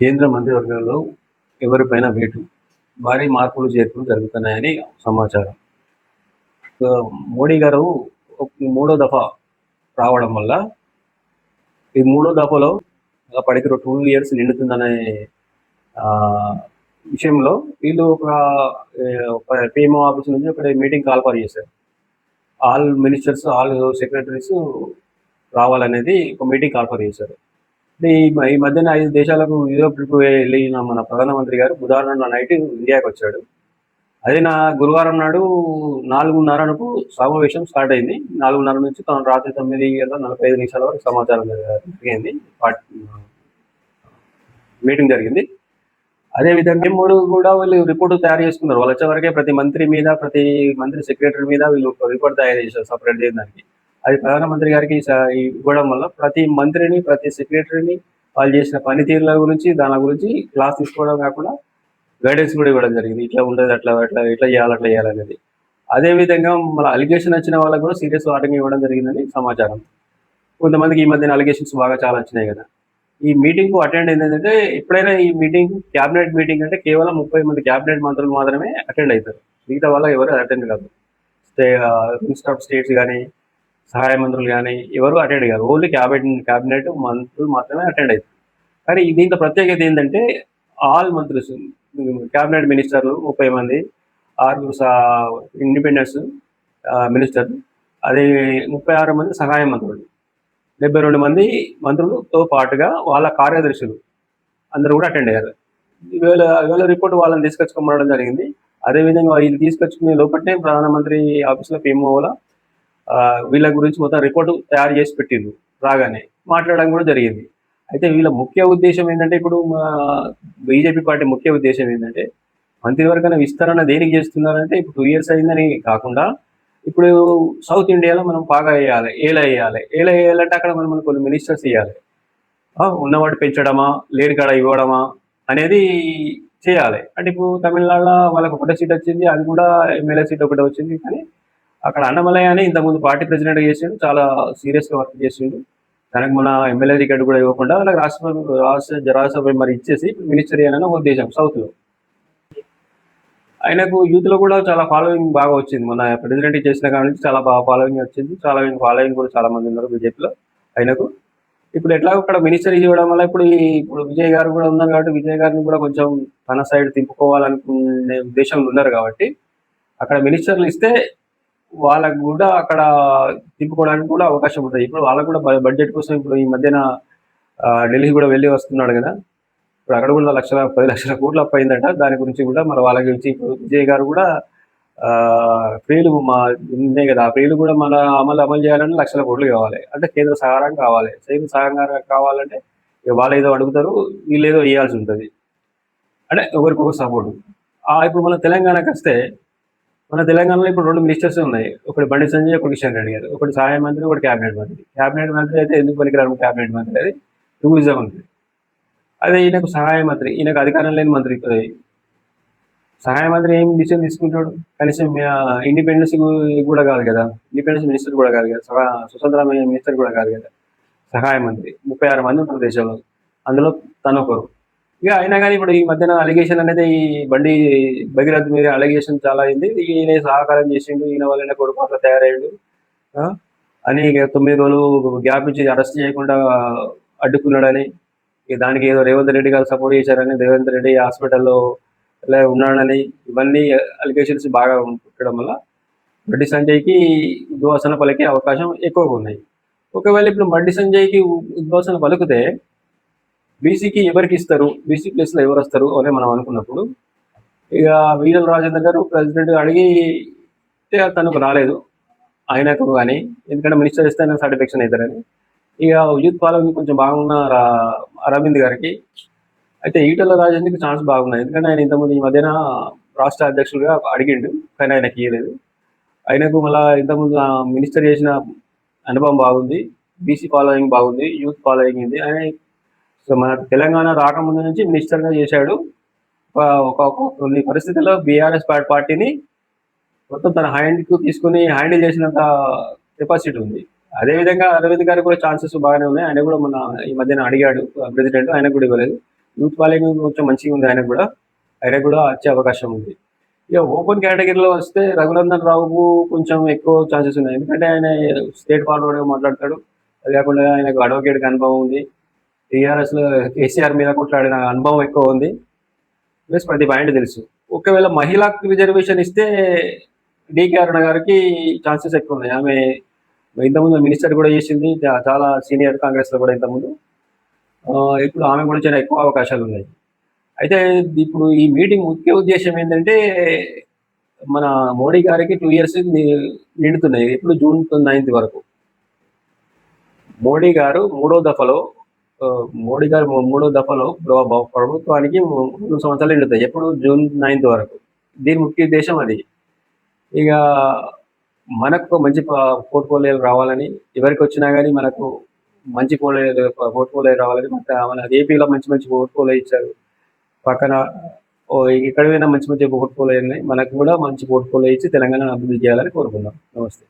కేంద్ర మంత్రివర్గంలో ఎవరిపైన వేటు, భారీ మార్పులు చేర్పులు జరుగుతున్నాయని సమాచారం. మోడీ గారు మూడో దఫా రావడం వల్ల ఈ మూడో దఫాలో పడికి 2 ఇయర్స్ నిండుతుందనే విషయంలో వీళ్ళు ఒక పిఎంఓ ఆఫీస్ నుంచి ఒక మీటింగ్ కాల్ ఫర్ చేశారు. ఆల్ మినిస్టర్స్, ఆల్ సెక్రటరీస్ రావాలనేది ఒక మీటింగ్ కాల్ ఫర్ చేశారు. ఈ మధ్యన 5 దేశాలకు యూరోప్ ట్రిప్ వెళ్ళిన మన ప్రధానమంత్రి గారు బుధవారం నైట్ ఇండియాకి వచ్చాడు. అదే గురువారం నాడు 4:30కు సమావేశం స్టార్ట్ అయింది. 4:30 నుంచి రాత్రి 9:45 వరకు సమాచారం జరిగింది, మీటింగ్ జరిగింది. అదేవిధంగా మూడు కూడా వీళ్ళు రిపోర్టు తయారు చేసుకున్నారు. వాళ్ళు వచ్చే వరకే ప్రతి మంత్రి సెక్రటరీ మీద వీళ్ళు రిపోర్ట్ తయారు చేశారు సపరేట్ చేయడానికి. అది ప్రధానమంత్రి గారికి ఇవ్వడం వల్ల ప్రతి మంత్రిని, ప్రతి సెక్రటరీని వాళ్ళు చేసిన పనితీరుల గురించి, దాని గురించి క్లాస్ తీసుకోవడం కాకుండా గైడెన్స్ కూడా ఇవ్వడం జరిగింది. ఇట్లా ఉంటుంది, ఇట్లా చేయాలనేది. అదేవిధంగా మన అలిగేషన్ వచ్చిన వాళ్ళకు కూడా సీరియస్ వార్నింగ్ ఇవ్వడం జరిగిందని సమాచారం. కొంతమందికి ఈ మధ్యన అలిగేషన్స్ బాగా చాలా వచ్చినాయి కదా. ఈ మీటింగ్ కు అటెండ్ ఏంటంటే, ఎప్పుడైనా ఈ మీటింగ్ క్యాబినెట్ మీటింగ్ అంటే కేవలం 30 మంది క్యాబినెట్ మంత్రులు మాత్రమే అటెండ్ అవుతారు. మిగతా వాళ్ళ ఎవరు అటెండ్ కాదు. మినిస్టర్ ఆఫ్ స్టేట్స్ కానీ, సహాయ మంత్రులు కానీ ఎవరు అటెండ్ కాదు. ఓన్లీ క్యాబినెట్ మంత్రులు మాత్రమే అటెండ్ అవుతారు. కానీ దీంట్లో ప్రత్యేకత ఏంటంటే, ఆల్ మంత్రులు, క్యాబినెట్ మినిస్టర్లు 30 మంది, 6 ఇండిపెండెన్స్ మినిస్టర్లు, అదే 36 మంది సహాయ మంత్రులు, 72 మంది మంత్రులతో పాటుగా వాళ్ళ కార్యదర్శులు అందరూ కూడా అటెండ్ అయ్యారు. ఇవాళ రిపోర్ట్ వాళ్ళని తీసుకొచ్చుకోమనడం జరిగింది. అదేవిధంగా ఇది తీసుకొచ్చుకునే లోపలనే ప్రధానమంత్రి ఆఫీస్లో పిఎంఓల వీళ్ళ గురించి మొత్తం రిపోర్టు తయారు చేసి పెట్టిండ్రు. రాగానే మాట్లాడడం కూడా జరిగింది. అయితే వీళ్ళ ముఖ్య ఉద్దేశం ఏంటంటే, ఇప్పుడు బీజేపీ పార్టీ ముఖ్య ఉద్దేశం ఏంటంటే, మంత్రివర్గ విస్తరణ దేనికి చేస్తున్నారంటే, ఇప్పుడు 2 ఇయర్స్ అయిందని కాకుండా, ఇప్పుడు సౌత్ ఇండియాలో మనం బాగా వేయాలి, ఏలా వేయాలంటే అక్కడ మనం కొన్ని మినిస్టర్స్ ఇవ్వాలి. ఉన్నవాడు పెంచడమా, లేని కాడ ఇవ్వడమా అనేది చేయాలి. అంటే ఇప్పుడు తమిళనాడులో వాళ్ళకి ఒకటే సీట్ వచ్చింది, అది కూడా ఎమ్మెల్యే సీట్ ఒకటే వచ్చింది. కానీ అక్కడ అన్నమలయ్య అని ఇంతకుముందు పార్టీ ప్రెసిడెంట్ చేసిండు, చాలా సీరియస్గా వర్క్ చేసిండు. తనకు మన ఎమ్మెల్యే టికెట్ కూడా ఇవ్వకుండా వాళ్ళకి రాజ్యసభ మరి ఇచ్చేసి మినిస్టర్ అయ్యానని ఒక ఉద్దేశం సౌత్లో. ఆయనకు యూత్లో కూడా చాలా ఫాలోయింగ్ బాగా వచ్చింది. మన ప్రెసిడెంట్ చేసిన కాడ నుంచి చాలా బాగా ఫాలోయింగ్ వచ్చింది. ఫాలోయింగ్ కూడా చాలా మంది ఉన్నారు బీజేపీలో ఆయనకు. ఇప్పుడు ఎట్లా అక్కడ మినిస్టర్ ఇవ్వడం వల్ల ఇప్పుడు విజయ్ గారు కూడా ఉన్నారు కాబట్టి, విజయ్ గారిని కూడా కొంచెం తన సైడ్ తిప్పుకోవాలనుకునే ఉద్దేశంలో ఉన్నారు కాబట్టి, అక్కడ మినిస్టర్లు ఇస్తే వాళ్ళకు కూడా అక్కడ తిప్పుకోవడానికి కూడా అవకాశం ఉంటుంది. ఇప్పుడు వాళ్ళకు కూడా బడ్జెట్ కోసం ఇప్పుడు ఈ మధ్యన ఢిల్లీ కూడా వెళ్ళి వస్తున్నాడు కదా. ఇప్పుడు అక్కడ కూడా 10 లక్షల కోట్లు అప్పు అయిందట. దాని గురించి కూడా మన వాళ్ళ గురించి ఇప్పుడు విజయ్ గారు కూడా ఫెయిల్ ఉన్నాయి కదా, ఆ ఫెయిల్ కూడా మన అమలు చేయాలంటే లక్షల కోట్లు కావాలి. అంటే కేంద్ర సహకారం కావాలి. కేంద్ర సహకారం కావాలంటే వాళ్ళు ఏదో అడుగుతారు, వీళ్ళు ఏదో వేయాల్సి ఉంటుంది. అంటే ఒకరికొకరు సపోర్టు. ఇప్పుడు మన తెలంగాణకి వస్తే, మన తెలంగాణలో ఇప్పుడు 2 మినిస్టర్స్ ఉన్నాయి. ఒకటి బండి సంజయ్, ఒకటి కిషన్ రెడ్డి గారు. ఒకటి సహాయ మంత్రి, ఒకటి క్యాబినెట్ మంత్రి. క్యాబినెట్ మంత్రి అయితే ఎందుకు పనికిరాను క్యాబినెట్ మంత్రి, అది టూరిజం మంత్రి. అదే ఈయనకు సహాయ మంత్రి, ఈయనకు అధికారం లేని మంత్రి. సహాయ మంత్రి ఏం డిసిషన్ తీసుకుంటాడు? కనీసం ఇండిపెండెన్స్ కూడా కాదు కదా, ఇండిపెండెన్స్ మినిస్టర్ కూడా కాదు కదా, స్వతంత్ర మినిస్టర్ కూడా కాదు కదా సహాయ మంత్రి. 36 మంది ఉంటారు దేశంలో, అందులో తను ఒకరు. ఇక అయినా కానీ ఇప్పుడు ఈ మధ్యన అలిగేషన్ అనేది, ఈ బండి భగీరథ్ మీద అలిగేషన్ చాలా అయింది. ఈయన సహకారం చేసిండు, ఈయన వల్లనే కొడుకు అట్లా తయారయ్యాడు అని 9 రోజులు గ్యాప్ ఇచ్చి అరెస్ట్ చేయకుండా అడ్డుకున్నాడని, దానికి ఏదో రేవంత్ రెడ్డి గారు సపోర్ట్ చేశారని, రేవంత్ రెడ్డి హాస్పిటల్లో ఉన్నాడని, ఇవన్నీ అలిగేషన్స్ బాగా ఉండడం వల్ల బండి సంజయ్కి ఉద్వాసన పలికే అవకాశం ఎక్కువగా ఉన్నాయి. ఒకవేళ ఇప్పుడు బండి సంజయ్కి ఉద్వాసన పలికితే బీసీకి ఎవరికి ఇస్తారు, బీసీ ప్లేస్లో ఎవరు వస్తారు అని మనం అనుకున్నప్పుడు, ఇక ఈటెల రాజేందర్ గారు ప్రెసిడెంట్ అడిగి తనకు రాలేదు ఆయనకు కానీ, ఎందుకంటే మినిస్టర్ ఇస్తే ఆయన సాటిస్ఫాక్షన్ అవుతారని. ఇక యూత్ ఫాలోయింగ్ కొంచెం బాగున్న అరవింద్ గారికి అయితే ఈటెల రాజేందర్కి ఛాన్స్ బాగున్నాయి. ఎందుకంటే ఆయన ఇంతకుముందు ఈ మధ్యన రాష్ట్ర అధ్యక్షులుగా అడిగిండు, కానీ ఆయనకి ఇవ్వలేదు. ఆయనకు మళ్ళీ ఇంతకుముందు మినిస్టర్ చేసిన అనుభవం బాగుంది, బీసీ ఫాలోయింగ్ బాగుంది, యూత్ ఫాలోయింగ్ ఉంది. ఆయన మన తెలంగాణ రాకముందు నుంచి మినిస్టర్గా చేశాడు. కొన్ని పరిస్థితుల్లో బీఆర్ఎస్ పార్టీని మొత్తం తన హ్యాండ్కు తీసుకుని హ్యాండిల్ చేసినంత కెపాసిటీ ఉంది. అదేవిధంగా అరవింద్ గారికి కూడా ఛాన్సెస్ బాగానే ఉన్నాయి. ఆయన కూడా మన ఈ మధ్యన అడిగాడు ప్రెసిడెంట్, ఆయన కూడా ఇవ్వలేదు. యూత్ ఫాలోయింగ్ కొంచెం మంచిగా ఉంది ఆయనకు కూడా వచ్చే అవకాశం ఉంది. ఇక ఓపెన్ కేటగిరీలో వస్తే రఘునందన్ రావుకు కొంచెం ఎక్కువ ఛాన్సెస్ ఉన్నాయి. ఎందుకంటే ఆయన స్టేట్ ఫార్వర్డ్గా మాట్లాడతాడు. అది కాకుండా ఆయనకు అడ్వకేట్గా అనుభవం ఉంది. టీఆర్ఎస్లో కేసీఆర్ మీద కొట్లాడిన అనుభవం ఎక్కువ ఉంది. ప్లస్ ప్రతి పాయింట్ తెలుసు. ఒకవేళ మహిళకు రిజర్వేషన్ ఇస్తే డీకే అరుణ గారికి ఛాన్సెస్ ఎక్కువ ఉన్నాయి. ఆమె ఇంతకుముందు మినిస్టర్ కూడా చేసింది, చాలా సీనియర్ కాంగ్రెస్లో కూడా ఇంతకుముందు. ఇప్పుడు ఆమె కూడా చాలా ఎక్కువ అవకాశాలు ఉన్నాయి. అయితే ఇప్పుడు ఈ మీటింగ్ ముఖ్య ఉద్దేశం ఏంటంటే మన మోడీ గారికి 2 ఇయర్స్ నిండుతున్నాయి. ఇప్పుడు జూన్ 9 వరకు. మోడీ గారు మూడో దఫలో ప్రభుత్వానికి 3 సంవత్సరాలు నిండుతాయి. ఎప్పుడు జూన్ 9 వరకు. దీని ముఖ్య ఉద్దేశం అది. ఇక మనకు మంచి పోర్ట్ఫోలియోలు రావాలని, ఎవరికి వచ్చినా కానీ మనకు మంచి పోర్ట్ఫోలియో రావాలని, మన ఏపీలో మంచి మంచి పోర్ట్ఫోలియో ఇచ్చారు. పక్కన ఇక్కడ మంచి మంచి పోర్ట్ఫోలియో ఉన్నాయి. మనకు కూడా మంచి పోర్ట్ఫోలియో ఇచ్చి తెలంగాణను అభివృద్ధి చేయాలని కోరుకుందాం. నమస్తే.